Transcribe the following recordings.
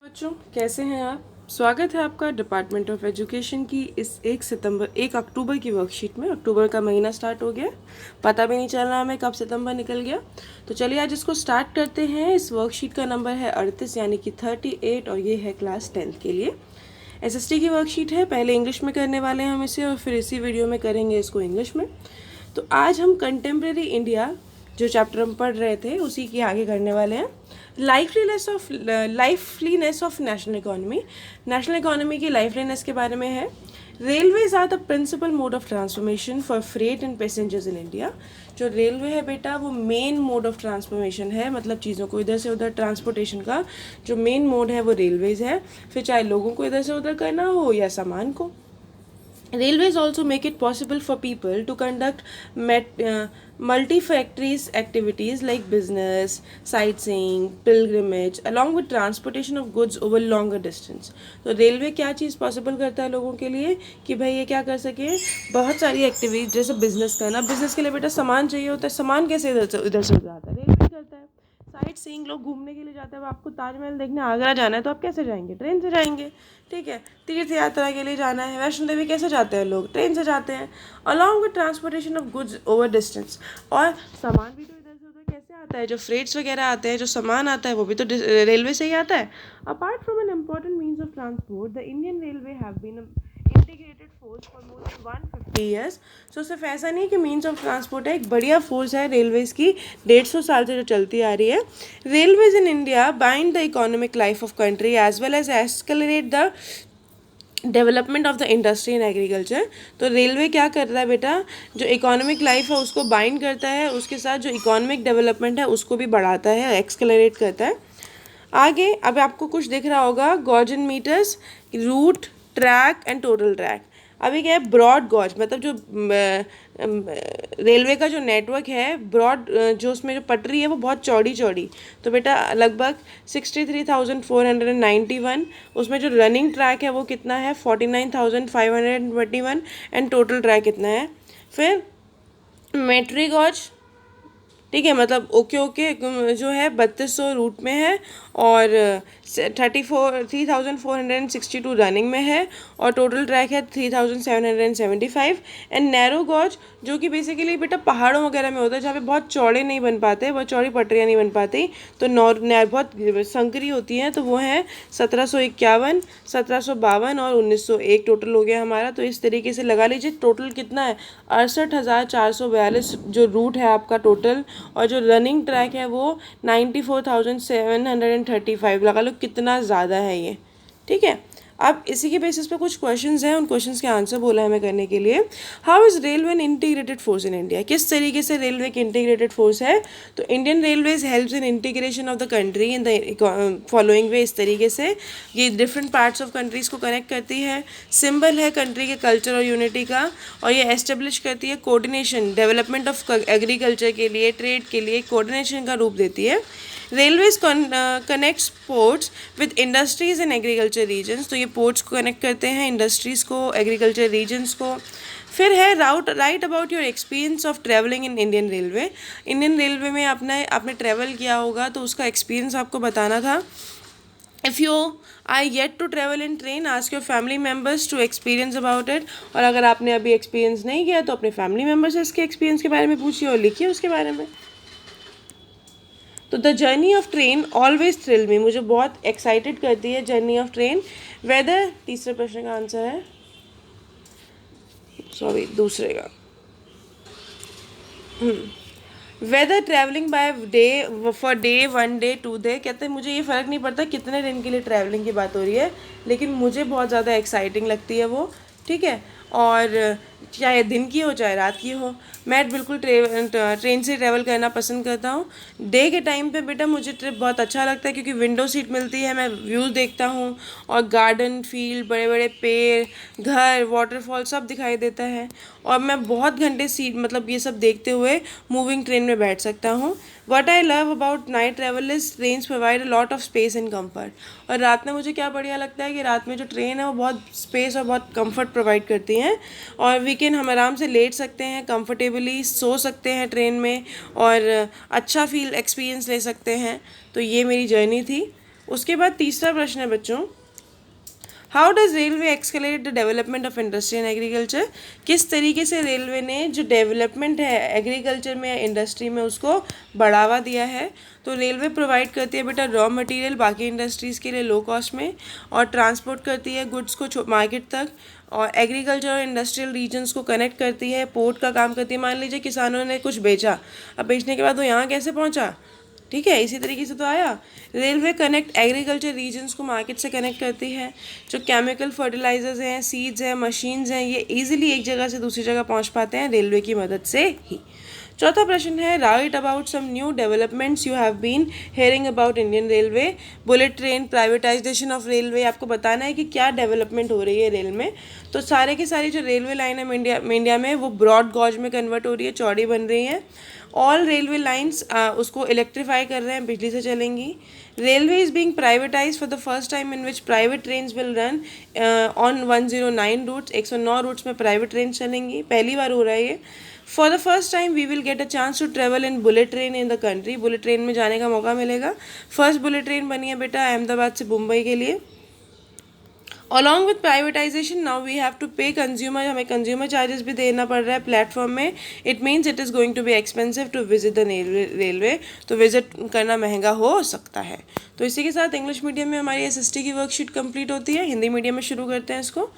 बच्चों, कैसे हैं आप? स्वागत है आपका डिपार्टमेंट ऑफ एजुकेशन की इस 1 अक्टूबर की वर्कशीट में। अक्टूबर का महीना स्टार्ट हो गया, पता भी नहीं चल रहा हमें कब सितंबर निकल गया। तो चलिए आज इसको स्टार्ट करते हैं। इस वर्कशीट का नंबर है 38 यानी कि 38 और ये है क्लास 10th के लिए। एसएसटी की वर्कशीट है। पहले इंग्लिश में करने वाले हैं हम इसे और फिर इसी वीडियो में करेंगे इसको इंग्लिश में। तो आज हम कंटेम्प्रेरी इंडिया जो चैप्टर हम पढ़ रहे थे उसी की आगे करने वाले हैं। लाइफलीनेस ऑफ नेशनल इकोनॉमी की लाइफलीनेस के बारे में है। Railways are the principal mode of transformation for freight and passengers in India. जो रेलवे है बेटा वो मेन मोड ऑफ ट्रांसफॉर्मेशन है, मतलब चीज़ों को इधर से उधर ट्रांसपोर्टेशन का जो मेन मोड है वो रेलवेज है, फिर चाहे लोगों को इधर से उधर करना हो या सामान को। Railways also make it possible for people to conduct multifactorious activities like business, sightseeing, pilgrimage, along with transportation of goods over longer distance. तो रेलवे क्या चीज़ पॉसिबल करता है लोगों के लिए कि भाई ये क्या कर सके, बहुत सारी एक्टिविटीज जैसे बिजनेस करना। बिजनेस के लिए बेटा सामान चाहिए होता है, सामान कैसे इधर से उधर आता है, रेलवे करता है। साइट सीइंग, लोग घूमने के लिए जाते हैं। अब आपको ताजमहल देखने आगरा जाना है तो आप कैसे जाएंगे? ट्रेन से जाएंगे, ठीक है। तीर्थ यात्रा के लिए जाना है, वैष्णो देवी कैसे जाते हैं लोग? ट्रेन से जाते हैं। Along with transportation of goods over distance, और सामान भी तो इधर से उधर कैसे आता है? जो फ्रेट्स वगैरह आते हैं, जो सामान आता है वो भी तो रेलवे से ही आता है। Apart from an important means of transport, the Indian railway have been integrated force for more than 150 years. So सिर्फ ऐसा नहीं कि मीन्स ऑफ ट्रांसपोर्ट है, एक बढ़िया फोर्स है रेलवेज की, 150 साल से जो चलती आ रही है। Railways in India bind the economic life of country as well as accelerate the development of the industry and agriculture. तो रेलवे क्या करता है बेटा, जो इकोनॉमिक लाइफ है उसको बाइंड करता है, उसके साथ जो इकोनॉमिक डेवलपमेंट है उसको भी बढ़ाता है, एक्सेलरेट करता है। आगे अब आपको कुछ दिख रहा होगा, gauge in meters, route, track and total track. अभी क्या है, ब्रॉड गॉज मतलब जो रेलवे का जो नेटवर्क है, ब्रॉड जो उसमें जो पटरी है वो बहुत चौड़ी चौड़ी। तो बेटा लगभग 63,491। उसमें जो रनिंग ट्रैक है वो कितना है, 49,521। एंड टोटल ट्रैक कितना है? फिर मेट्री गॉज, ठीक है, मतलब ओके जो है 3200 रूट में है और 3,462 रनिंग में है और टोटल ट्रैक है 3,775। एंड नैरो गॉज जो कि बेसिकली बेटा पहाड़ों वगैरह में होता है, जहाँ पे बहुत चौड़े नहीं बन पाते, बहुत चौड़ी पटरियाँ नहीं बन पाती, तो बहुत संकरी होती हैं, तो वो है 1751, 1752 और 1901 टोटल हो गया हमारा। तो इस तरीके से लगा लीजिए टोटल कितना है, 68,442 जो रूट है आपका टोटल, और जो रनिंग ट्रैक है वो 94,735। लगा लो कितना ज़्यादा है ये, ठीक है। अब इसी के बेसिस पे कुछ क्वेश्चंस हैं, उन क्वेश्चंस के आंसर बोला है हमें करने के लिए। How is railway an integrated force in India? किस तरीके से रेलवे एक इंटीग्रेटेड फोर्स है? तो Indian railways helps in integration of the country in the following वे। इस तरीके से ये डिफरेंट पार्ट्स ऑफ कंट्रीज़ को कनेक्ट करती है, सिंबल है कंट्री के कल्चर और यूनिटी का, और ये एस्टेब्लिश करती है कोऑर्डिनेशन, डेवलपमेंट ऑफ एग्रीकल्चर के लिए, ट्रेड के लिए कोऑर्डिनेशन का रूप देती है। Railways connects ports with industries and agriculture regions. तो ये पोर्ट्स को कनेक्ट करते हैं इंडस्ट्रीज़ को, एग्रीकल्चर रीजन्स को। फिर है write about your experience of travelling in Indian railway. Indian railway में आपने ट्रैवल किया होगा तो उसका एक्सपीरियंस आपको बताना था। If you I yet to travel in train, ask your family members to experience about it. और अगर आपने अभी एक्सपीरियंस नहीं किया तो अपने फैमिली मेम्बर से इसके एक्सपीरियंस के बारे में पूछिए और लिखिए उसके बारे में। तो the journey of train always thrill me, मुझे बहुत एक्साइटेड करती है जर्नी ऑफ ट्रेन। वेदर, तीसरे प्रश्न का आंसर है, सॉरी दूसरे का, whether travelling by day for day, 1 day, 2 day. कहते हैं मुझे ये फ़र्क नहीं पड़ता कितने दिन के लिए ट्रैवलिंग की बात हो रही है, लेकिन मुझे बहुत ज़्यादा एक्साइटिंग लगती है वो, ठीक है। और चाहे दिन की हो चाहे रात की हो, मैं बिल्कुल ट्रेन से ट्रैवल करना पसंद करता हूँ। डे के टाइम पे बेटा मुझे ट्रिप बहुत अच्छा लगता है क्योंकि विंडो सीट मिलती है, मैं व्यूज़ देखता हूँ और गार्डन, फील्ड, बड़े बड़े पेड़, घर, वाटरफॉल सब दिखाई देता है, और मैं बहुत घंटे सीट मतलब ये सब देखते हुए मूविंग ट्रेन में बैठ सकता हूँ। What I love about night travel is trains provide a lot of space and comfort. और रात में मुझे क्या बढ़िया लगता है कि रात में जो ट्रेन है वो बहुत स्पेस और बहुत कम्फर्ट प्रोवाइड करती हैं, और वीकेंड हम आराम से लेट सकते हैं, कंफर्टेबली सो सकते हैं ट्रेन में, और अच्छा फील एक्सपीरियंस ले सकते हैं। तो ये मेरी जर्नी थी। उसके बाद तीसरा प्रश्न है बच्चों, how does railway escalate the development of industry and agriculture. किस तरीके से रेलवे ने जो डेवलपमेंट है एग्रीकल्चर में या इंडस्ट्री में उसको बढ़ावा दिया है। तो रेलवे प्रोवाइड करती है बेटा रॉ मटेरियल बाकी इंडस्ट्रीज़ के लिए लो कॉस्ट में, और ट्रांसपोर्ट करती है गुड्स को मार्केट तक, और एग्रीकल्चर और इंडस्ट्रियल रीजन्स को कनेक्ट करती है, पोर्ट का काम करती है। मान लीजिए किसानों ने कुछ बेचा, अब बेचने के बाद वो यहाँ कैसे पहुँचा, ठीक है, इसी तरीके से तो आया। रेलवे कनेक्ट एग्रीकल्चर रीजन्स को मार्केट से कनेक्ट करती है। जो केमिकल फर्टिलाइजर्स हैं, सीड्स हैं, मशीन्स हैं, ये इजीली एक जगह से दूसरी जगह पहुंच पाते हैं रेलवे की मदद से ही। चौथा प्रश्न है, write about some new developments you have been hearing about Indian railway. Bullet train, privatization of railway, आपको बताना है कि क्या डेवलपमेंट हो रही है रेल में। तो सारे की सारी जो रेलवे लाइन है इंडिया में वो ब्रॉड गॉज में कन्वर्ट हो रही है, चौड़ी बन रही है। ऑल रेलवे लाइन्स उसको इलेक्ट्रीफाई कर रहे हैं, बिजली से चलेंगी। Railway is being privatize for the first time in which private trains will run on 109 routes. 109 routes में प्राइवेट ट्रेन चलेंगी, पहली बार हो रहा है ये। For the first time we will get a chance to travel in bullet train in the country. Bullet train में जाने का मौका मिलेगा। फर्स्ट बुलेट ट्रेन बनी है बेटा अहमदाबाद से मुंबई के लिए। Along with privatization now we have to pay consumer, हमें कंज्यूमर चार्जेस भी देना पड़ रहा है प्लेटफॉर्म में। It means it is going to be expensive to visit the railway, तो विजिट करना महंगा हो सकता है। तो इसी के साथ इंग्लिश मीडियम में हमारी SST की वर्कशीट कंप्लीट होती है। हिंदी मीडियम में शुरू करते हैं इसको।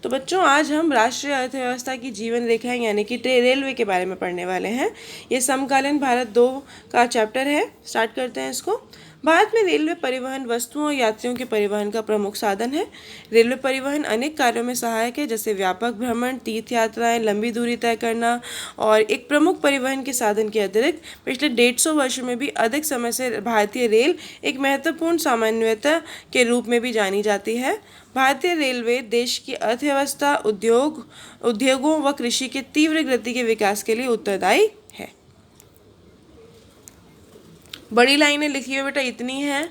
तो बच्चों आज हम राष्ट्रीय अर्थव्यवस्था की जीवन रेखाएं यानी कि रेलवे के बारे में पढ़ने वाले हैं। ये समकालीन भारत 2 का चैप्टर है। स्टार्ट करते हैं इसको। भारत में रेलवे परिवहन वस्तुओं और यात्रियों के परिवहन का प्रमुख साधन है। रेलवे परिवहन अनेक कार्यों में सहायक है, जैसे व्यापक भ्रमण, तीर्थ यात्राएं, लंबी दूरी तय करना, और एक प्रमुख परिवहन के साधन के अतिरिक्त पिछले 150 वर्षों में भी अधिक समय से भारतीय रेल एक महत्वपूर्ण सामान्यता के रूप में भी जानी जाती है। भारतीय रेलवे देश की अर्थव्यवस्था, उद्योगों व कृषि के तीव्र गति के विकास के लिए उत्तरदायी है। बड़ी लाइनें लिखी हुई बेटा इतनी हैं,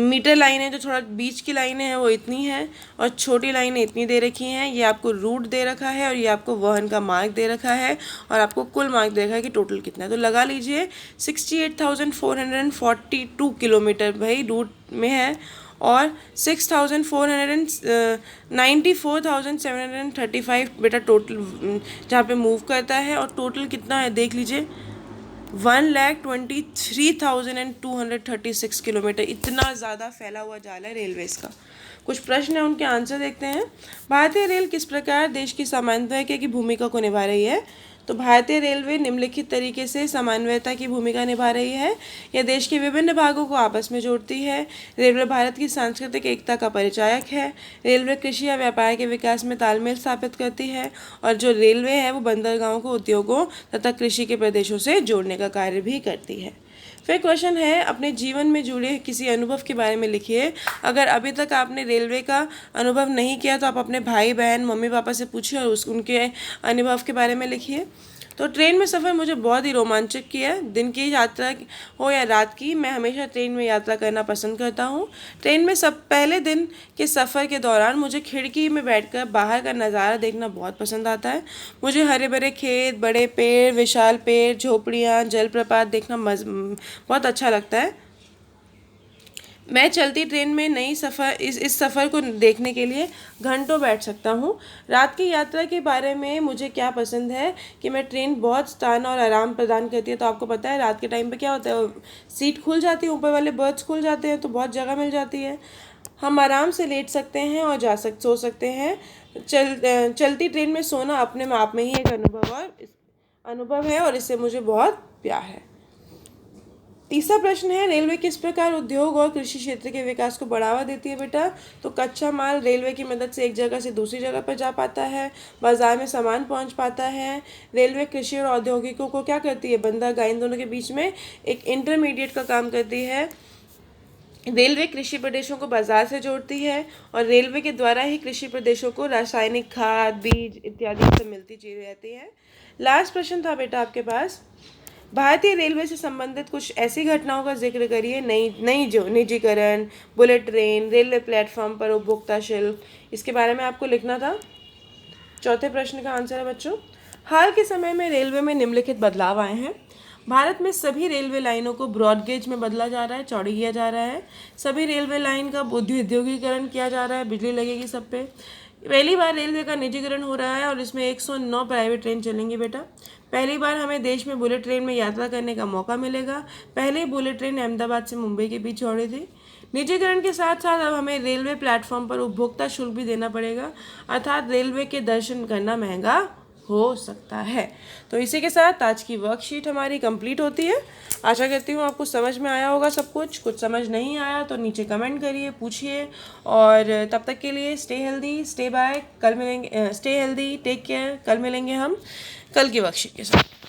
मीटर लाइनें जो थोड़ा बीच की लाइनें हैं वो इतनी हैं, और छोटी लाइनें इतनी दे रखी हैं। ये आपको रूट दे रखा है और ये आपको वहन का मार्ग दे रखा है, और आपको कुल मार्ग दे रखा है कि टोटल कितना है। तो लगा लीजिए 68,442 किलोमीटर भाई रूट में है, और 94,735 बेटा टोटल जहाँ पे मूव करता है। और टोटल कितना है देख लीजिए 1,23,236 किलोमीटर। इतना ज़्यादा फैला हुआ जाल है रेलवेज़ का। कुछ प्रश्न है, उनके आंसर देखते हैं। भारतीय रेल किस प्रकार देश की समन्वय की भूमिका को निभा रही है। तो भारतीय रेलवे निम्नलिखित तरीके से समन्वयता की भूमिका निभा रही है। यह देश के विभिन्न भागों को आपस में जोड़ती है। रेलवे भारत की सांस्कृतिक एकता का परिचायक है। रेलवे कृषि या व्यापार के विकास में तालमेल स्थापित करती है, और जो रेलवे है वो बंदरगाहों को उद्योगों तथा कृषि के प्रदेशों से जोड़ने का कार्य भी करती है। फिर क्वेश्चन है, अपने जीवन में जुड़े किसी अनुभव के बारे में लिखिए। अगर अभी तक आपने रेलवे का अनुभव नहीं किया तो आप अपने भाई बहन मम्मी पापा से पूछिए और उनके अनुभव के बारे में लिखिए। तो ट्रेन में सफ़र मुझे बहुत ही रोमांचक किया है। दिन की यात्रा हो या रात की, मैं हमेशा ट्रेन में यात्रा करना पसंद करता हूँ। ट्रेन में पहले दिन के सफ़र के दौरान मुझे खिड़की में बैठकर बाहर का नज़ारा देखना बहुत पसंद आता है। मुझे हरे भरे खेत, बड़े पेड़, विशाल पेड़, झोपड़ियाँ, जलप्रपात देखना बहुत अच्छा लगता है। मैं चलती ट्रेन में इस सफ़र को देखने के लिए घंटों बैठ सकता हूँ। रात की यात्रा के बारे में मुझे क्या पसंद है कि मैं ट्रेन बहुत स्थान और आराम प्रदान करती है। तो आपको पता है रात के टाइम पे क्या होता है, सीट खुल जाती है, ऊपर वाले बर्थ्स खुल जाते हैं, तो बहुत जगह मिल जाती है। हम आराम से लेट सकते हैं और सो सकते हैं। चलती ट्रेन में सोना अपने आप में ही एक अनुभव है, और इससे मुझे बहुत प्यार है। तीसरा प्रश्न है, रेलवे किस प्रकार उद्योग और कृषि क्षेत्र के विकास को बढ़ावा देती है बेटा। तो कच्चा माल रेलवे की मदद से एक जगह से दूसरी जगह पर जा पाता है, बाजार में सामान पहुंच पाता है। रेलवे कृषि और औद्योगिकों को क्या करती है, बंदरगाह, इन दोनों के बीच में एक इंटरमीडिएट का काम करती है। रेलवे कृषि प्रदेशों को बाजार से जोड़ती है, और रेलवे के द्वारा ही कृषि प्रदेशों को रासायनिक खाद, बीज इत्यादि से मिलती चीज़ रहती है। लास्ट प्रश्न था बेटा आपके पास, भारतीय रेलवे से संबंधित कुछ ऐसी घटनाओं का जिक्र करिए। नई जो निजीकरण, बुलेट ट्रेन, रेलवे प्लेटफॉर्म पर उपभोक्ता शुल्क, इसके बारे में आपको लिखना था। चौथे प्रश्न का आंसर है बच्चों, हाल के समय में रेलवे में निम्नलिखित बदलाव आए हैं। भारत में सभी रेलवे लाइनों को ब्रॉड गेज में बदला जा रहा है, चौड़ी किया जा रहा है। सभी रेलवे लाइन का औद्योगिकरण किया जा रहा है, बिजली लगेगी सब पे। पहली बार रेलवे का निजीकरण हो रहा है और इसमें 109 प्राइवेट ट्रेन चलेंगी बेटा। पहली बार हमें देश में बुलेट ट्रेन में यात्रा करने का मौका मिलेगा। पहले बुलेट ट्रेन अहमदाबाद से मुंबई के बीच दौड़ी थी। निजीकरण के साथ साथ अब हमें रेलवे प्लेटफॉर्म पर उपभोक्ता शुल्क भी देना पड़ेगा, अर्थात रेलवे के दर्शन करना महंगा हो सकता है। तो इसी के साथ आज की वर्कशीट हमारी कंप्लीट होती है। आशा करती हूँ आपको समझ में आया होगा सब कुछ समझ नहीं आया तो नीचे कमेंट करिए, पूछिए। और तब तक के लिए स्टे हेल्दी, स्टे बाय, कल मिलेंगे। Stay healthy, take care. कल मिलेंगे हम कल की वर्कशीट के साथ।